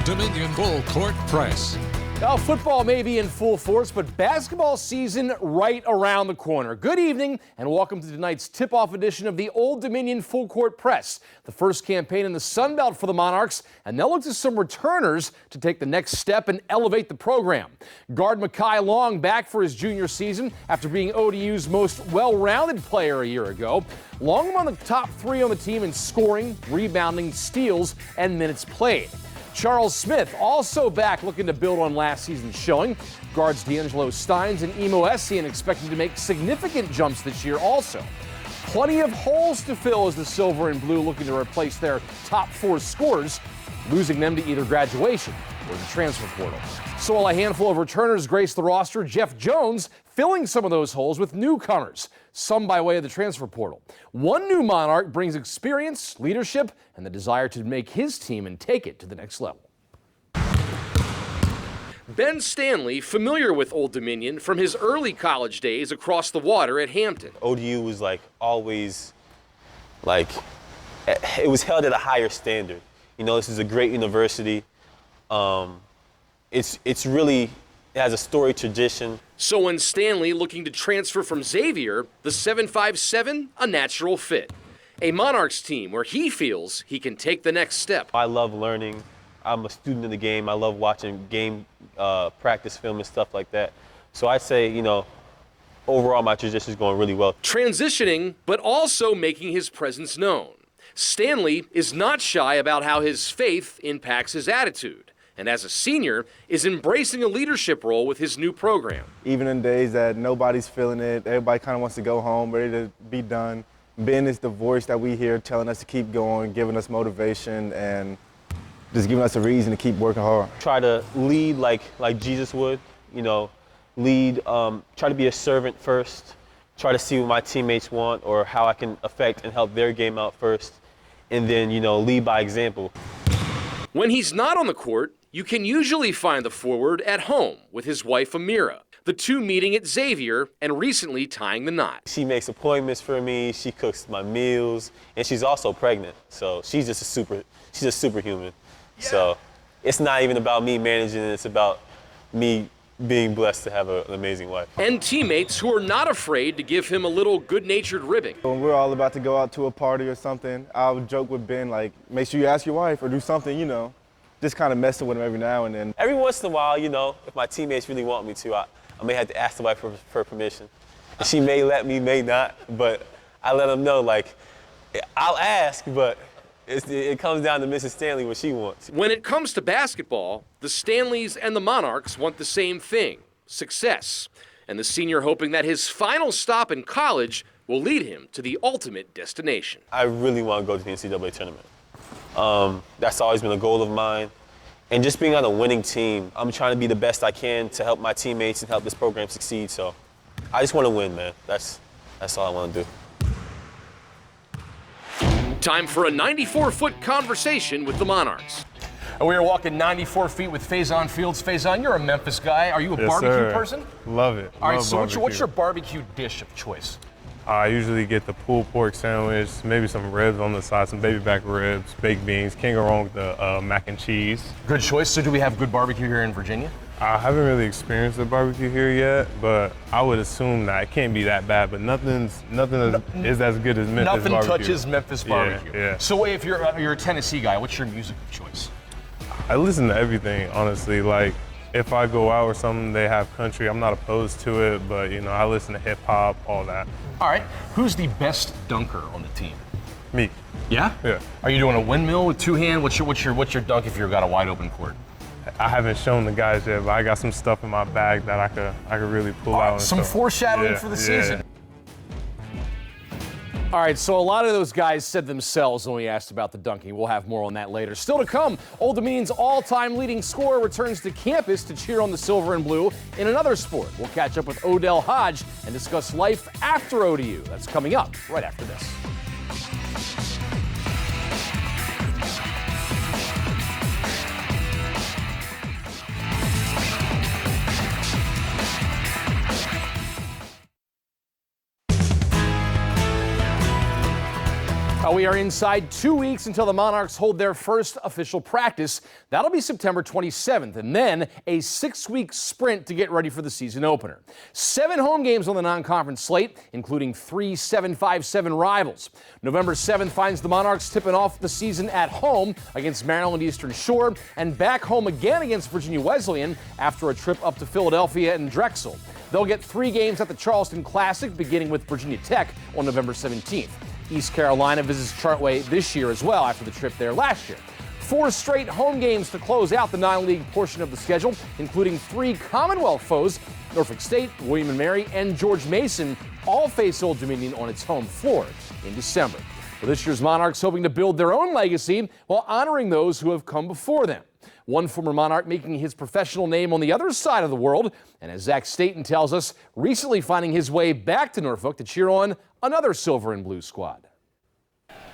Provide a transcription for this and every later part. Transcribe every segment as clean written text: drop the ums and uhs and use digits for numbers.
Old Dominion Full Court Press. Well, football may be in full force, but basketball season right around the corner. Good evening and welcome to tonight's tip-off edition of the Old Dominion Full Court Press, the first campaign in the Sun Belt for the Monarchs, and they'll look to some returners to take the next step and elevate the program. Guard Mekhi Long back for his junior season after being ODU's most well-rounded player a year ago. Long among the top three on the team in scoring, rebounding, steals, and minutes played. Charles Smith also back looking to build on last season's showing. Guards D'Angelo Steins and Emo Essien expected to make significant jumps this year also. Plenty of holes to fill as the Silver and Blue looking to replace their top four scorers, losing them to either graduation or the transfer portal. So while a handful of returners grace the roster, Jeff Jones filling some of those holes with newcomers, some by way of the transfer portal. One new Monarch brings experience, leadership, and the desire to make his team and take it to the next level. Ben Stanley, familiar with Old Dominion from his early college days across the water at Hampton. ODU was always it was held at a higher standard. You know, this is a great university. It has a storied tradition. So when Stanley looking to transfer from Xavier, the 757, a natural fit. A Monarchs team where he feels he can take the next step. I love learning. I'm a student of the game. I love watching game practice film and stuff like that. So I'd say, you know, overall my transition is going really well. Transitioning, but also making his presence known. Stanley is not shy about how his faith impacts his attitude. And as a senior, is embracing a leadership role with his new program. Even in days that nobody's feeling it, everybody kind of wants to go home, ready to be done. Ben is the voice that we hear telling us to keep going, giving us motivation, and just giving us a reason to keep working hard. Try to lead like Jesus would, you know, lead, try to be a servant first, try to see what my teammates want or how I can affect and help their game out first, and then, you know, lead by example. When he's not on the court, you can usually find the forward at home with his wife Amira, the two meeting at Xavier and recently tying the knot. She makes appointments for me, she cooks my meals, and she's also pregnant, so she's a superhuman. Yeah. So it's not even about me managing it, it's about me being blessed to have an amazing wife. And teammates who are not afraid to give him a little good-natured ribbing. When we're all about to go out to a party or something, I'll joke with Ben, like, make sure you ask your wife or do something, you know, just kind of messing with him every now and then. Every once in a while, you know, if my teammates really want me to, I may have to ask the wife for permission. And she may let me, may not, but I let them know, like, I'll ask, but it comes down to Mrs. Stanley what she wants. When it comes to basketball, the Stanleys and the Monarchs want the same thing, success. And the senior hoping that his final stop in college will lead him to the ultimate destination. I really want to go to the NCAA tournament. That's always been a goal of mine. And just being on a winning team, I'm trying to be the best I can to help my teammates and help this program succeed. So I just want to win, man. That's all I want to do. Time for a 94-foot conversation with the Monarchs. We are walking 94 feet with Faison Fields. Faison, you're a Memphis guy. Are you a barbecue person? Love it. All right, so what's your barbecue dish of choice? I usually get the pulled pork sandwich, maybe some ribs on the side, some baby back ribs, baked beans. Can't go wrong with the mac and cheese. Good choice. So do we have good barbecue here in Virginia? I haven't really experienced the barbecue here yet, but I would assume that it can't be that bad, but nothing is as good as Memphis barbecue. Nothing touches Memphis barbecue. Yeah. So if you're a Tennessee guy, what's your music of choice? I listen to everything, honestly. Like, if I go out or something, they have country, I'm not opposed to it, but, you know, I listen to hip hop, all that. All right. Who's the best dunker on the team? Me. Yeah? Yeah. Are you doing a windmill with two hand? What's your dunk if you've got a wide open court? I haven't shown the guys yet, but I got some stuff in my bag that I could really pull out. Some foreshadowing for the season. All right, so a lot of those guys said themselves when we asked about the dunking. We'll have more on that later. Still to come, Old Dominion's all-time leading scorer returns to campus to cheer on the Silver and Blue in another sport. We'll catch up with Odell Hodge and discuss life after ODU. That's coming up right after this. Well, we are inside 2 weeks until the Monarchs hold their first official practice. That'll be September 27th, and then a 6-week sprint to get ready for the season opener. 7 home games on the non-conference slate, including 3 7-5-7 rivals. November 7th finds the Monarchs tipping off the season at home against Maryland Eastern Shore and back home again against Virginia Wesleyan after a trip up to Philadelphia and Drexel. They'll get 3 games at the Charleston Classic, beginning with Virginia Tech on November 17th. East Carolina visits Chartway this year as well after the trip there last year. 4 straight home games to close out the non-league portion of the schedule, including 3 Commonwealth foes. Norfolk State, William & Mary, and George Mason all face Old Dominion on its home floor in December. Well, this year's Monarchs hoping to build their own legacy while honoring those who have come before them. One former Monarch making his professional name on the other side of the world, and as Zach Staten tells us, recently finding his way back to Norfolk to cheer on another silver and blue squad.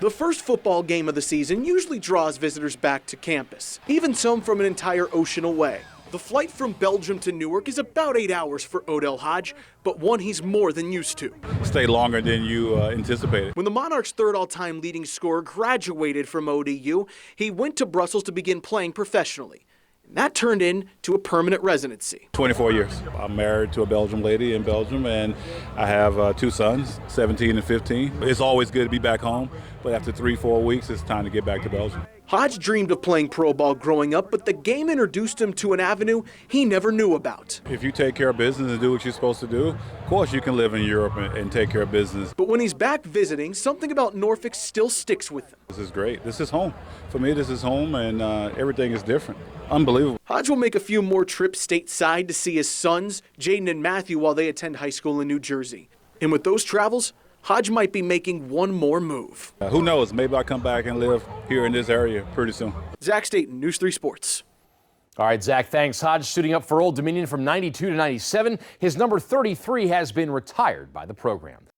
The first football game of the season usually draws visitors back to campus, even some from an entire ocean away. The flight from Belgium to Newark is about 8 hours for Odell Hodge, but one he's more than used to. Stay longer than you anticipated. When the Monarchs' third all-time leading scorer graduated from ODU, he went to Brussels to begin playing professionally. And that turned into a permanent residency. 24 years. I'm married to a Belgian lady in Belgium, and I have 2 sons, 17 and 15. It's always good to be back home, but after 3-4 weeks, it's time to get back to Belgium. Hodge dreamed of playing pro ball growing up, but the game introduced him to an avenue he never knew about. If you take care of business and do what you're supposed to do, of course you can live in Europe and take care of business. But when he's back visiting, something about Norfolk still sticks with him. This is great. This is home. For me, this is home, and everything is different. Unbelievable. Hodge will make a few more trips stateside to see his sons, Jaden and Matthew, while they attend high school in New Jersey. And with those travels, Hodge might be making one more move. Who knows? Maybe I'll come back and live here in this area pretty soon. Zach Staten, News 3 Sports. All right, Zach, thanks. Hodge suiting up for Old Dominion from 92 to 97. His number 33 has been retired by the program.